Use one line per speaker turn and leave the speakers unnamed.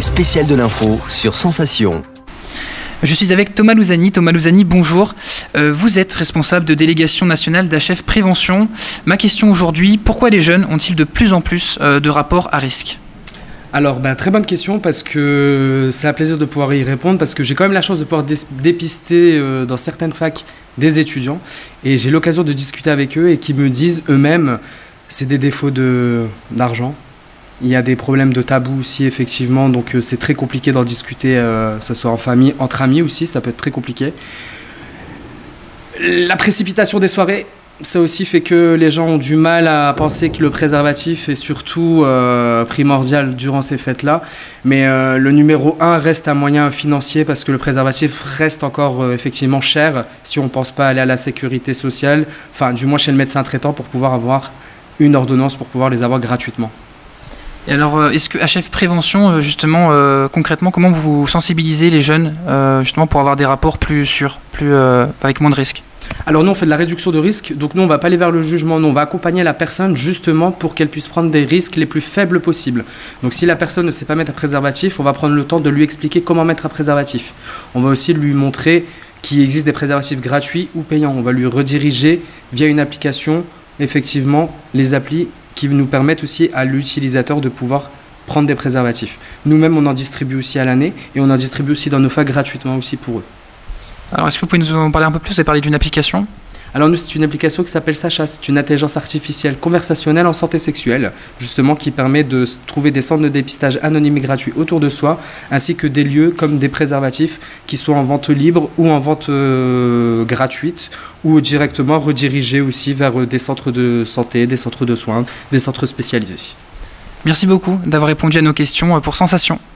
spécial de l'info sur Sensation.
Je suis avec Thomas Louzani. Thomas Louzani, bonjour. Vous êtes responsable de délégation nationale d'HF Prévention. Ma question aujourd'hui, pourquoi les jeunes ont-ils de plus en plus de rapports à risque ?
Alors, très bonne question parce que c'est un plaisir de pouvoir y répondre parce que j'ai quand même la chance de pouvoir dépister dans certaines facs des étudiants et j'ai l'occasion de discuter avec eux et qui me disent eux-mêmes c'est des défauts d'argent. Il y a des problèmes de tabou aussi effectivement, donc c'est très compliqué d'en discuter, que ce soit en famille, entre amis aussi, ça peut être très compliqué. La précipitation des soirées, ça aussi fait que les gens ont du mal à penser que le préservatif est surtout primordial durant ces fêtes-là. Mais le numéro 1 reste un moyen financier parce que le préservatif reste encore effectivement cher si on ne pense pas aller à la sécurité sociale, enfin du moins chez le médecin traitant pour pouvoir avoir une ordonnance, pour pouvoir les avoir gratuitement.
Et alors, est-ce que HF Prévention, justement, concrètement, comment vous sensibilisez les jeunes justement pour avoir des rapports plus sûrs, avec moins de risques ?
Alors nous on fait de la réduction de risque, donc nous on ne va pas aller vers le jugement, nous on va accompagner la personne justement pour qu'elle puisse prendre des risques les plus faibles possibles. Donc si la personne ne sait pas mettre un préservatif, on va prendre le temps de lui expliquer comment mettre un préservatif. On va aussi lui montrer qu'il existe des préservatifs gratuits ou payants. On va lui rediriger via une application, effectivement, les applis qui nous permettent aussi à l'utilisateur de pouvoir prendre des préservatifs. Nous-mêmes on en distribue aussi à l'année et on en distribue aussi dans nos facs gratuitement aussi pour eux.
Alors, est-ce que vous pouvez nous en parler un peu plus ? Vous avez parlé d'une application ?
Alors nous, c'est une application qui s'appelle Sacha. C'est une intelligence artificielle conversationnelle en santé sexuelle, justement qui permet de trouver des centres de dépistage anonymes et gratuits autour de soi, ainsi que des lieux comme des préservatifs qui soient en vente libre ou en vente gratuite, ou directement redirigés aussi vers des centres de santé, des centres de soins, des centres spécialisés.
Merci beaucoup d'avoir répondu à nos questions pour Sensation.